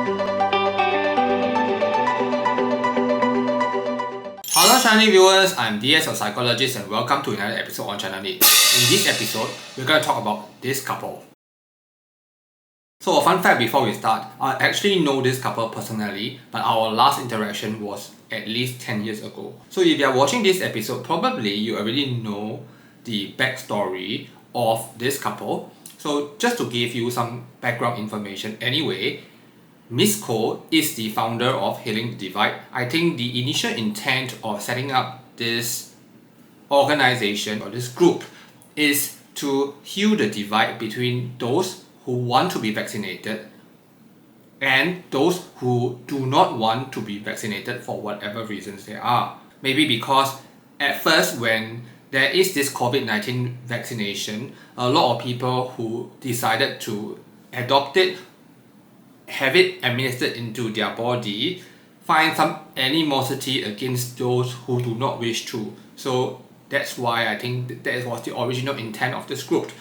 Hello Channel viewers, I'm DS, a psychologist, and welcome to another episode on Channel NITT. In this episode, we're going to talk about this couple. So a fun fact before we start, I actually know this couple personally, but our last interaction was at least 10 years ago. So if you are watching this episode, probably you already know the backstory of this couple. So just to give you some background information anyway, Ms. Koh is the founder of Healing the Divide. I think the initial intent of setting up this organization or this group is to heal the divide between those who want to be vaccinated and those who do not want to be vaccinated for whatever reasons there are. Maybe because at first when there is this COVID-19 vaccination, a lot of people who decided to adopt it, have it administered into their body, find some animosity against those who do not wish to. So that's why I think that was the original intent of this group.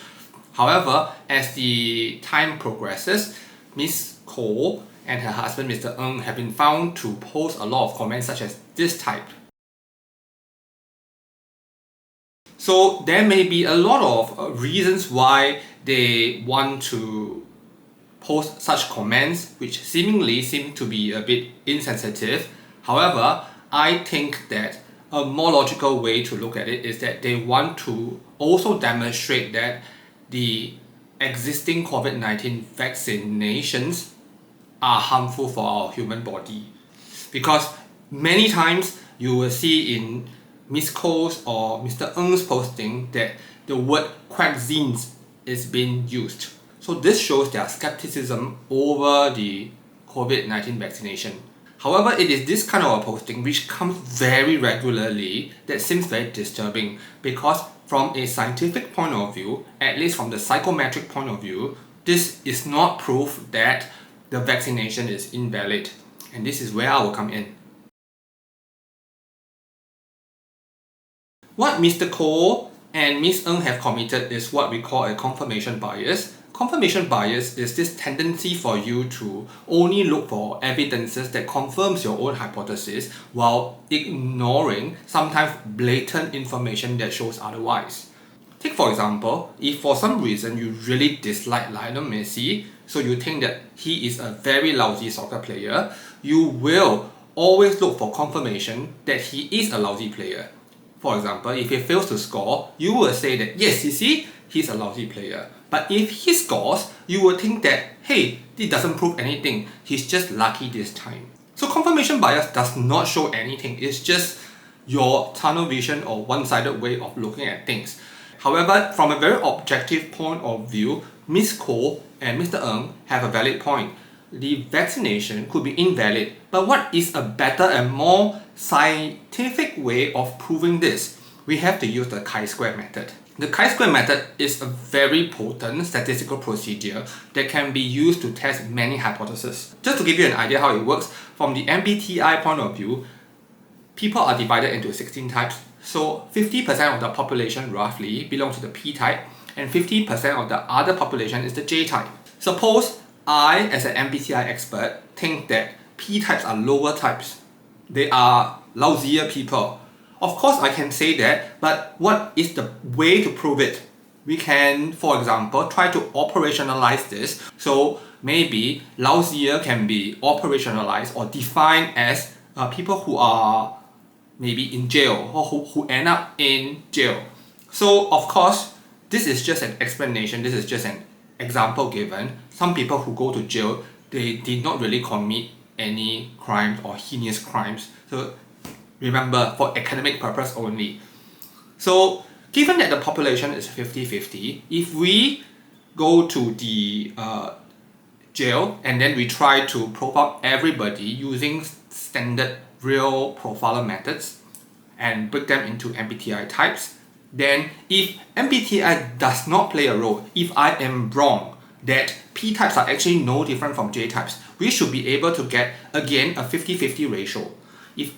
However, as the time progresses, Ms. Koh and her husband Mr. Ng have been found to post a lot of comments such as this type. So there may be a lot of reasons why they want to post such comments which seemingly seem to be a bit insensitive. However, I think that a more logical way to look at it is that they want to also demonstrate that the existing COVID-19 vaccinations are harmful for our human body. Because many times you will see in Ms. Koh's or Mr. Ng's posting that the word vaccines is being used. So this shows their skepticism over the COVID-19 vaccination. However, it is this kind of a posting which comes very regularly that seems very disturbing, because from a scientific point of view, at least from the psychometric point of view, this is not proof that the vaccination is invalid. And this is where I will come in. What Mr. Koh and Ms. Ng have committed is what we call a confirmation bias. Confirmation bias is this tendency for you to only look for evidences that confirms your own hypothesis while ignoring sometimes blatant information that shows otherwise. Take for example, if for some reason you really dislike Lionel Messi, so you think that he is a very lousy soccer player, you will always look for confirmation that he is a lousy player. For example, if he fails to score, you will say that yes, you see, he's a lousy player. But if he scores, you will think that, hey, this doesn't prove anything, he's just lucky this time. So confirmation bias does not show anything, it's just your tunnel vision or one-sided way of looking at things. However, from a very objective point of view, Ms. Koh and Mr. Ng have a valid point. The vaccination could be invalid, but what is a better and more scientific way of proving this? We have to use the chi-square method. The chi-square method is a very potent statistical procedure that can be used to test many hypotheses. Just to give you an idea how it works, from the MBTI point of view, people are divided into 16 types. So 50% of the population roughly belongs to the P type, and 50% of the other population is the J type. Suppose I, as an MBTI expert, think that P types are lower types. They are lousier people. Of course, I can say that, but what is the way to prove it? We can, for example, try to operationalize this. So maybe lousier can be operationalized or defined as people who are maybe in jail or who end up in jail. So of course, this is just an explanation, this is just an example given. Some people who go to jail, they did not really commit any crimes or heinous crimes. So remember, for academic purpose only. So given that the population is 50-50, if we go to the jail and then we try to profile everybody using standard real profiler methods and break them into MBTI types, then if MBTI does not play a role, if I am wrong that P types are actually no different from J types, we should be able to get again a 50-50 ratio. If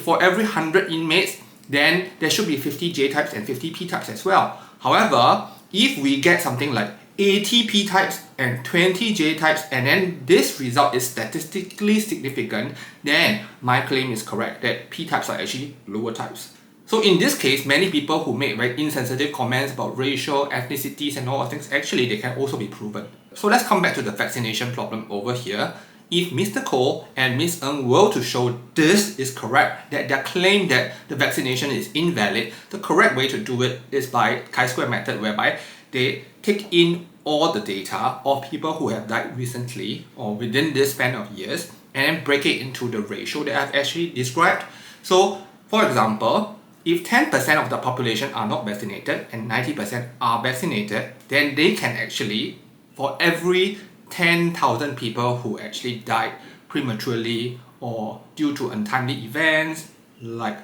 for every 100 inmates, then there should be 50 J types and 50 P types as well. However, if we get something like 80 P types and 20 J types, and then this result is statistically significant, then my claim is correct that P types are actually lower types. So in this case, many people who make very insensitive comments about racial, ethnicities and all of things, actually they can also be proven. So let's come back to the vaccination problem over here. If Mr. Koh and Ms. Ng were to show this is correct, that their claim that the vaccination is invalid, the correct way to do it is by chi-square method, whereby they take in all the data of people who have died recently or within this span of years and then break it into the ratio that I've actually described. So for example, if 10% of the population are not vaccinated and 90% are vaccinated, then they can actually, for every 10,000 people who actually died prematurely or due to untimely events like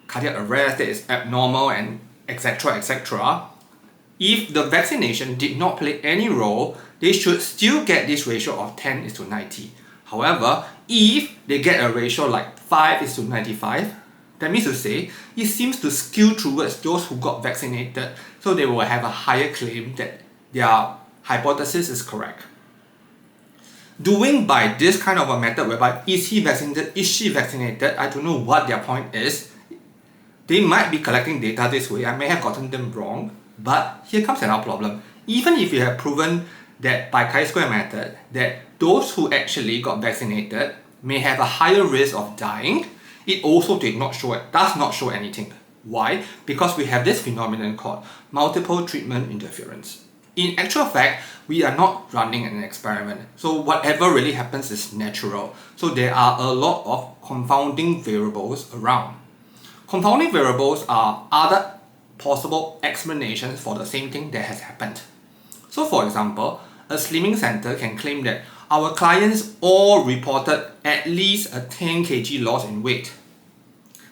cardiac arrest that is abnormal and etc., if the vaccination did not play any role, they should still get this ratio of 10:90. However, if they get a ratio like 5:95, that means to say, it seems to skew towards those who got vaccinated, so they will have a higher claim that their hypothesis is correct. Doing by this kind of a method whereby is he vaccinated, is she vaccinated, I don't know what their point is. They might be collecting data this way, I may have gotten them wrong, but here comes another problem. Even if you have proven that by chi-square method that those who actually got vaccinated may have a higher risk of dying, it also does not show anything. Why? Because we have this phenomenon called multiple treatment interference. In actual fact, we are not running an experiment, so whatever really happens is natural. So there are a lot of confounding variables around. Confounding variables are other possible explanations for the same thing that has happened. So for example, a slimming center can claim that our clients all reported at least a 10 kg loss in weight.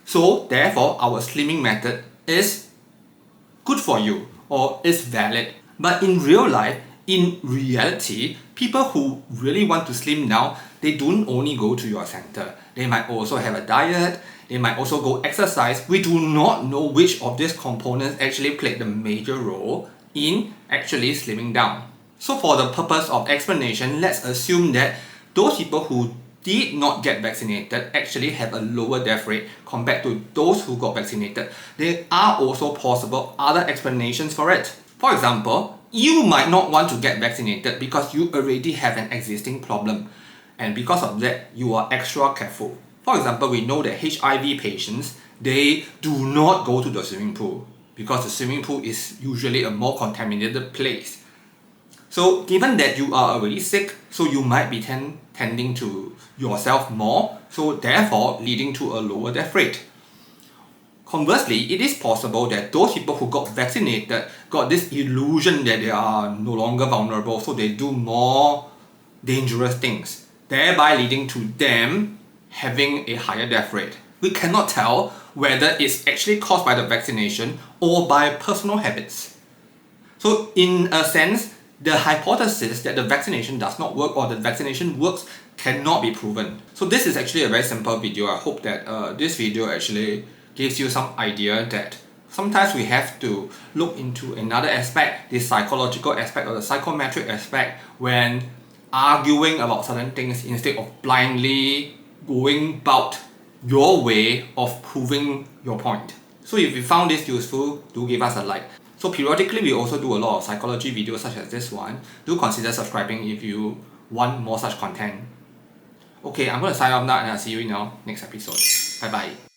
So therefore, our slimming method is good for you or is valid. But in real life, in reality, people who really want to slim down, they don't only go to your center. They might also have a diet, they might also go exercise. We do not know which of these components actually played the major role in actually slimming down. So for the purpose of explanation, let's assume that those people who did not get vaccinated actually have a lower death rate compared to those who got vaccinated. There are also possible other explanations for it. For example, you might not want to get vaccinated because you already have an existing problem, and because of that, you are extra careful. For example, we know that HIV patients, they do not go to the swimming pool because the swimming pool is usually a more contaminated place. So given that you are already sick, so you might be tending to yourself more, so therefore leading to a lower death rate. Conversely, it is possible that those people who got vaccinated got this illusion that they are no longer vulnerable, so they do more dangerous things, thereby leading to them having a higher death rate. We cannot tell whether it's actually caused by the vaccination or by personal habits. So in a sense, the hypothesis that the vaccination does not work or the vaccination works cannot be proven. So this is actually a very simple video. I hope that this video actually gives you some idea that sometimes we have to look into another aspect, the psychological aspect or the psychometric aspect, when arguing about certain things instead of blindly going about your way of proving your point. So if you found this useful, do give us a like. So periodically we also do a lot of psychology videos such as this one. Do consider subscribing if you want more such content. Okay, I'm going to sign off now and I'll see you in our next episode. Bye bye.